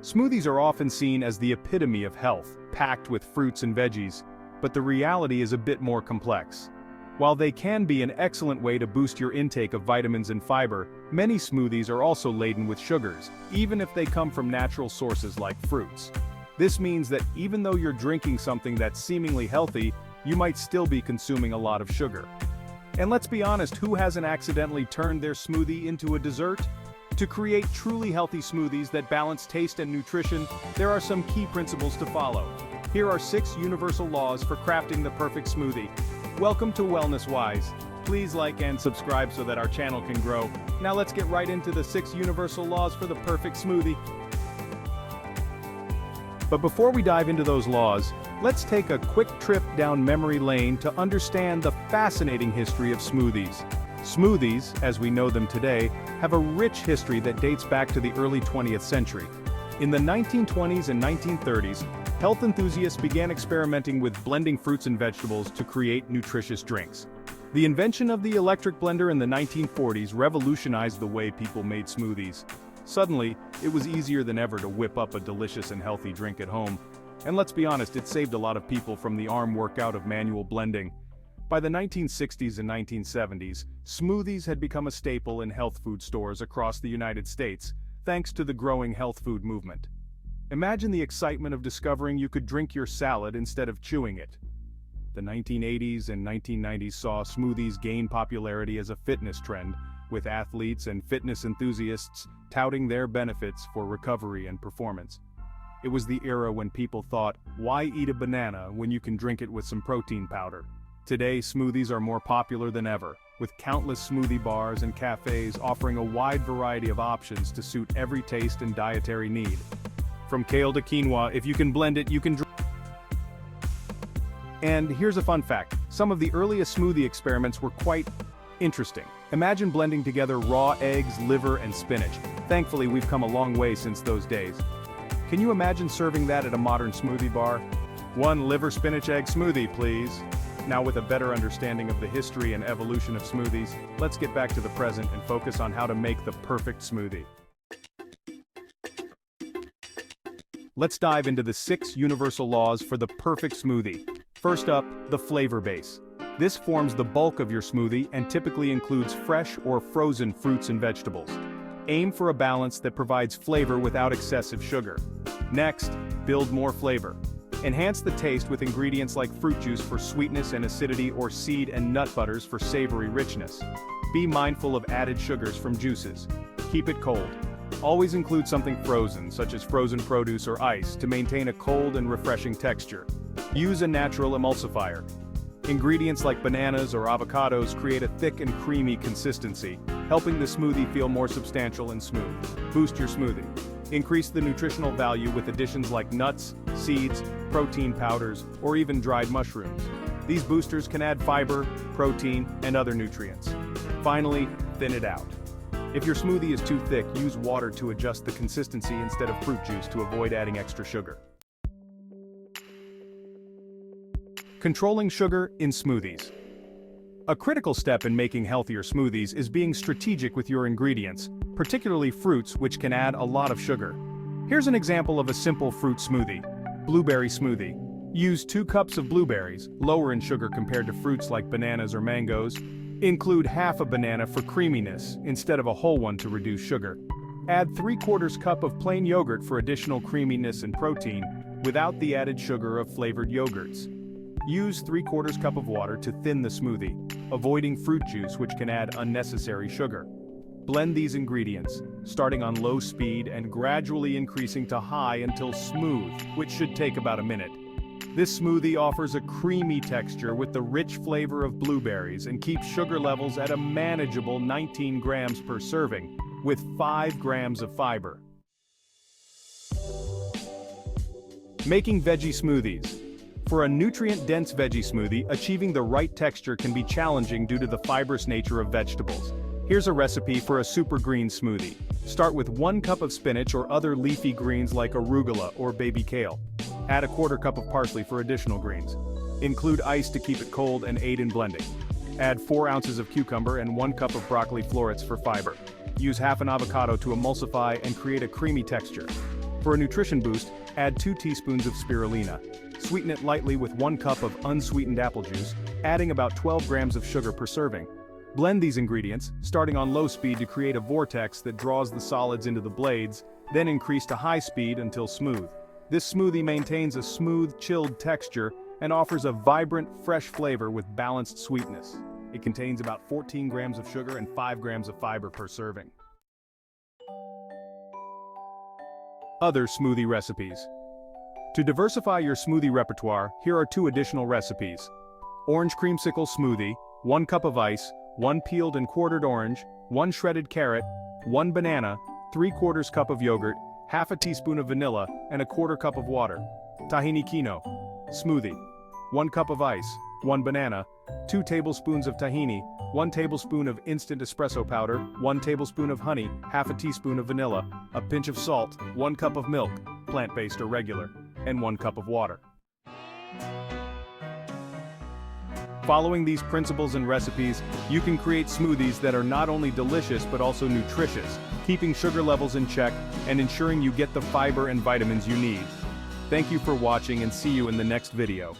Smoothies are often seen as the epitome of health, packed with fruits and veggies, but the reality is a bit more complex. While they can be an excellent way to boost your intake of vitamins and fiber, many smoothies are also laden with sugars, even if they come from natural sources like fruits. This means that even though you're drinking something that's seemingly healthy, you might still be consuming a lot of sugar. And let's be honest, who hasn't accidentally turned their smoothie into a dessert? To create truly healthy smoothies that balance taste and nutrition, there are some key principles to follow. Here are 6 universal laws for crafting the perfect smoothie. Welcome to Wellness Wise. Please like and subscribe so that our channel can grow. Now let's get right into the 6 universal laws for the perfect smoothie. But before we dive into those laws, let's take a quick trip down memory lane to understand the fascinating history of smoothies. Smoothies, as we know them today, have a rich history that dates back to the early 20th century. In the 1920s and 1930s, health enthusiasts began experimenting with blending fruits and vegetables to create nutritious drinks. The invention of the electric blender in the 1940s revolutionized the way people made smoothies. Suddenly, it was easier than ever to whip up a delicious and healthy drink at home. And let's be honest, it saved a lot of people from the arm workout of manual blending. By the 1960s and 1970s, smoothies had become a staple in health food stores across the United States, thanks to the growing health food movement. Imagine the excitement of discovering you could drink your salad instead of chewing it. The 1980s and 1990s saw smoothies gain popularity as a fitness trend, with athletes and fitness enthusiasts touting their benefits for recovery and performance. It was the era when people thought, why eat a banana when you can drink it with some protein powder? Today, smoothies are more popular than ever, with countless smoothie bars and cafes offering a wide variety of options to suit every taste and dietary need. From kale to quinoa, if you can blend it, you can drink. And here's a fun fact, some of the earliest smoothie experiments were quite interesting. Imagine blending together raw eggs, liver, and spinach. Thankfully, we've come a long way since those days. Can you imagine serving that at a modern smoothie bar? One liver spinach egg smoothie, please. Now with a better understanding of the history and evolution of smoothies, let's get back to the present and focus on how to make the perfect smoothie. Let's dive into the 6 universal laws for the perfect smoothie. First up, the flavor base. This forms the bulk of your smoothie and typically includes fresh or frozen fruits and vegetables. Aim for a balance that provides flavor without excessive sugar. Next, build more flavor. Enhance the taste with ingredients like fruit juice for sweetness and acidity or seed and nut butters for savory richness. Be mindful of added sugars from juices. Keep it cold. Always include something frozen, such as frozen produce or ice, to maintain a cold and refreshing texture. Use a natural emulsifier. Ingredients like bananas or avocados create a thick and creamy consistency, helping the smoothie feel more substantial and smooth. Boost your smoothie. Increase the nutritional value with additions like nuts, seeds, protein powders, or even dried mushrooms. These boosters can add fiber, protein, and other nutrients. Finally, thin it out. If your smoothie is too thick, use water to adjust the consistency instead of fruit juice to avoid adding extra sugar. Controlling sugar in smoothies. A critical step in making healthier smoothies is being strategic with your ingredients, particularly fruits, which can add a lot of sugar. Here's an example of a simple fruit smoothie. Blueberry smoothie. Use 2 cups of blueberries, lower in sugar compared to fruits like bananas or mangoes. Include half a banana for creaminess, instead of a whole one to reduce sugar. Add 3/4 cup of plain yogurt for additional creaminess and protein, without the added sugar of flavored yogurts. Use 3/4 cup of water to thin the smoothie, avoiding fruit juice which can add unnecessary sugar. Blend these ingredients, starting on low speed and gradually increasing to high until smooth, which should take about a minute. This smoothie offers a creamy texture with the rich flavor of blueberries and keeps sugar levels at a manageable 19 grams per serving, with 5 grams of fiber. Making veggie smoothies. For a nutrient-dense veggie smoothie, achieving the right texture can be challenging due to the fibrous nature of vegetables. Here's a recipe for a super green smoothie. Start with 1 cup of spinach or other leafy greens like arugula or baby kale. Add a 1/4 cup of parsley for additional greens. Include ice to keep it cold and aid in blending. Add 4 ounces of cucumber and 1 cup of broccoli florets for fiber. Use half an avocado to emulsify and create a creamy texture. For a nutrition boost, add 2 teaspoons of spirulina. Sweeten it lightly with 1 cup of unsweetened apple juice, adding about 12 grams of sugar per serving. Blend these ingredients, starting on low speed to create a vortex that draws the solids into the blades, then increase to high speed until smooth. This smoothie maintains a smooth, chilled texture and offers a vibrant, fresh flavor with balanced sweetness. It contains about 14 grams of sugar and 5 grams of fiber per serving. Other smoothie recipes. To diversify your smoothie repertoire, here are 2 additional recipes. Orange creamsicle smoothie, 1 cup of ice, 1 peeled and quartered orange, 1 shredded carrot, 1 banana, 3/4 cup of yogurt, half a teaspoon of vanilla, and a 1/4 cup of water. Tahini quinoa smoothie. 1 cup of ice, 1 banana, 2 tablespoons of tahini, 1 tablespoon of instant espresso powder, 1 tablespoon of honey, half a teaspoon of vanilla, a pinch of salt, 1 cup of milk, plant-based or regular, and 1 cup of water. Following these principles and recipes, you can create smoothies that are not only delicious but also nutritious, keeping sugar levels in check and ensuring you get the fiber and vitamins you need. Thank you for watching and see you in the next video.